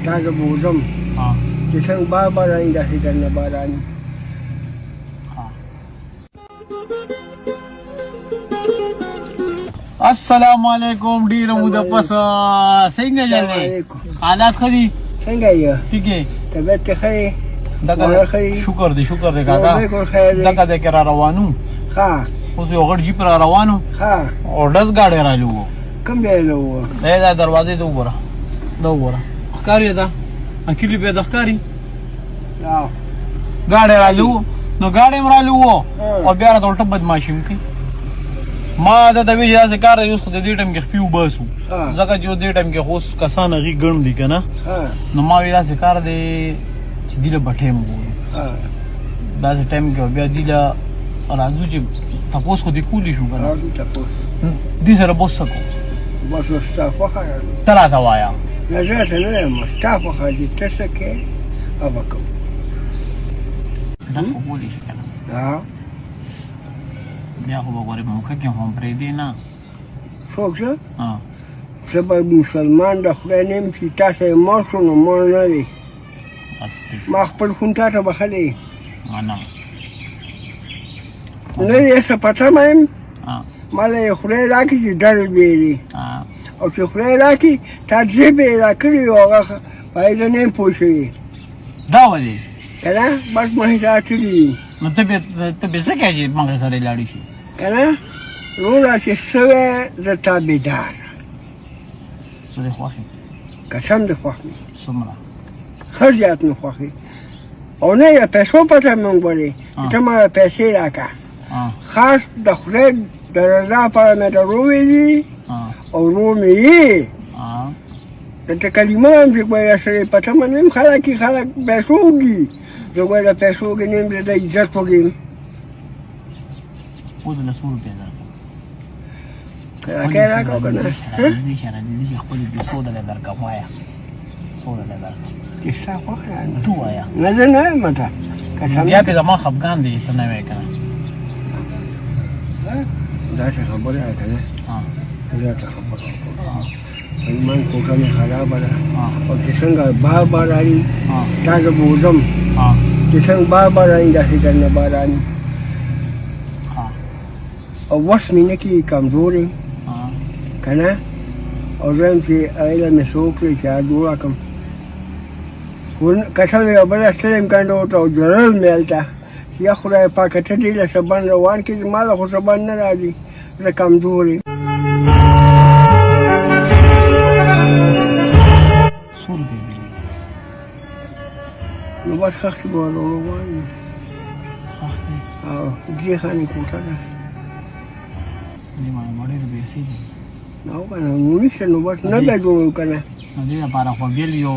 تا زه به وځم چې څنګه بار راني داسې درنه باراني. السلام علیکم. ډیره موده پس څنګه جلې حالات ښه دي؟ څنګه یې؟ ټیک یې؟ طبیعت کې ښه یې؟ شکر دی شکر دی کاکا. دغه دی کې را روانو. ښه اوس یو غټ جیپ را روانو. ښه او ډز ګاډی رالو وو. کوم ځای له وو؟ دا دروازې ته وګوره دا وګوره ښکاري ده اکیلي به د ښکاري ګاډی رالو نو ګاډی هم رالو وو او بیا راته الټه بدماشي وکړي. ما درته ویل چې داسې کار دی اوس خو د دې ټایم کې خپي وباسو ځکه چې اوس دې ټایم کې خو اوس کسان هغې ګڼ دي که نه نو ما ویل داسې کار دی چې دې له به ټایم وګورو داسې ټایم کې بیا دې له راځو چې تپوس خو دې کولی شو که نه دې سره بوس څه کوو بس نو ستا خوښه ته راته وایه نه زه ته نه یم ستا خوښه دي ته څه کوې او به کوو ډز خو کولی شي که نه بیا خو به ګورې په موقع کې هم پرېږدې نه څوک زه زه به مسلمان د خدای نه یم چې تاسو یې مړ شو نو مړ نه دی ما خپل خون تا ته بخلی منم نه یې څه پته م یم ما له یې خدای راکړي چې درد بېري او چې خدای راکړي تا جیب یې راکړي او هغه په هغې نه یم پوه شوي دا ولې که نه بس مخې ته اچلي نو ته بې څه کوې چې مخې سره یې لاړې شي که نه وروره چې سوی زه تابعدار څه دې خوښ یې قسم دې خوښ مې څومره ښه زیات مې خوښ یې او نه د پیسو پته مې وګورې چې ته ما پیسې راکړه خاص د خدای د رضا لپاره مې ته وویلي او رو مې یې دلته کلمه هم چې ګویا سره پته مې نه یم خلک پیسو وږي زه ګویا د پیسو وږي نه یم زه د عزت وږي یم اوس له څو روپۍ درکړم راکې راکړه که نه خپلې پیسو دله درکړم وایه څو دله درکړم چې ستا خوښه ده تو وایه نه زه نه یم ته بیا پې زما خفګان دی ته نه وایې که نه داسې خبره ده که نه زیاته خبره ایمان کوټه مې خرابه ده او چې څنګه بار راني دا زه به وځم چې څنګه بار راني داسې درنه باراني او وس مې نه کېږي کمزورې که نه او زه یم چې هغې له مې څه وکړې چې هغه جوړه کړم کسل یو بله ستړی یم کنډه ورته او جړل مې هلته چې یا خدای پاکه ته دې له سبن روان کړې زما له خو سبن نه راځي زه کمزورې نو بس خښتې به ورته وغواړي او درې خانې کوټه ده نو که نه نو نشته نو بس نه بیا جوړوو که نه نو دې لپاره خو بېل یو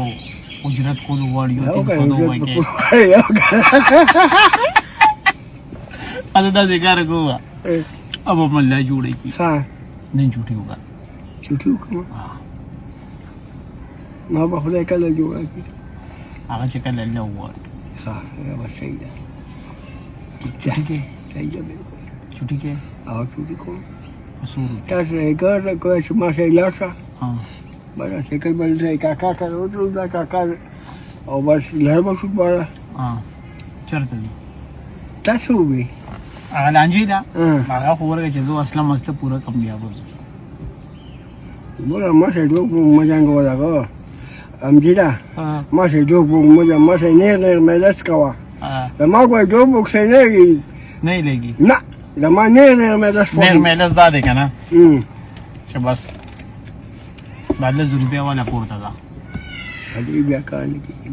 اجرت کولو غواړي یو 300 وایي هذا داسې کار کوه अब मल्ला जोड़ेगी नहीं झूठी होगा झूठी होगा माँ बाप ने कल जोड़ा की आगे से कल अल्लाह हुआ हाँ ये बस सही है छुट्टी के सही है बिल्कुल छुट्टी के और छुट्टी को असूल क्या से कर कोई सुबह से लासा हाँ बड़ा सेकल बल से काका का रोज उधर काका और बस लहर बस बड़ा हाँ चलते तासु भी هغه لانجې ده هغه خو ورکه چې زه اصلا مسله پوره کم بیا به بولا ما سې دوک مجانګ ولاګو امجیدا ما سې دوک مجا ما سې نه مې داس کوا ما کوی دوک سې نه نه لګي نه ما نه مې داس نه مې داس دا ده کنه چې بس بعد له روپیا والا پورته ده دې بیا کار نه کیږي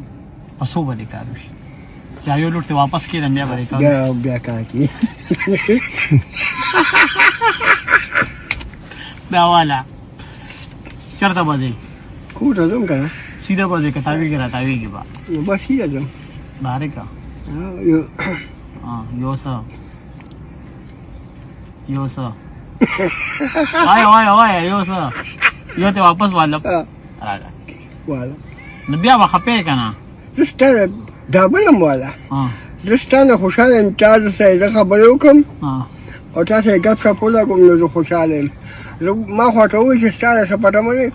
پسو باندې کار وشي یا یو لوټ واپس کېدم بیا به بیا کار کوي بیا والا چېرته به ځې کوم ته ځم که نه سیده به ځې که تاویږي را تاویږي به نو بس سیده ځم بهرې که یو څه وایه یو څه یو ته واپس والم نو بیا به خپې که نه زه ستا دا بل هم والا زه ستا نه خوشحاله یم تا زه سره زه خبرې وکړم او تا سره یې ګپ شپ ولګوم نو زه خوشحاله یم ما خو ورته ووایي چې ستا نه څه پته مه دې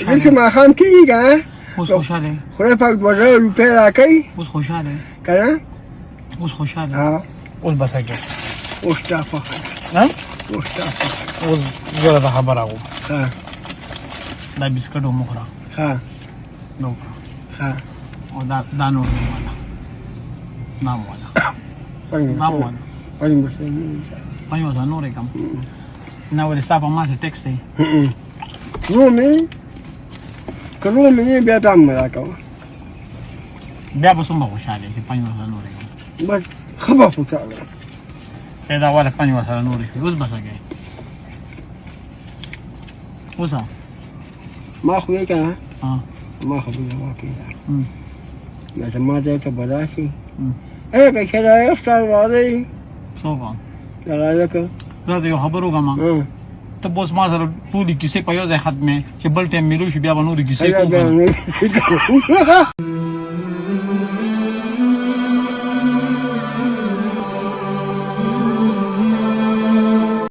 داسې ماښام کېږي که نه اوس خوشاله خدای پاک 2000 روپۍ راکوي اوس خوشاله که نه اوس خوشاله اوس بس کې اوس تا خوښه ها اوس تا خوښه اوس زه د خبره کوم ها دا بسکټ ومخوره ها نو ها او دا نور نه والا نام والا نام والا پنځه مسلمان پنځه وسه نورې کم نه ولې ستا په ما څه ټیکس دی رومي که رومي نه بیا دا هم راکوه بیا به څومره خوشحاله چې پنځه وسه نورې کم بس ښه به خوشحاله دا والا پنځه وسه نورې شوې اوس به څه کوې اوس ما خو یې که نه ما خبره واقعي ده زما ځای ته به راشي که کرایه ستا راځئ څوک کرایه که دا د یو خبر وکړم ته به اوس ما سره ټولې کیسې په یو ځای ختمې چې بل ټایم ملو شي بیا به نورې کیسې کوو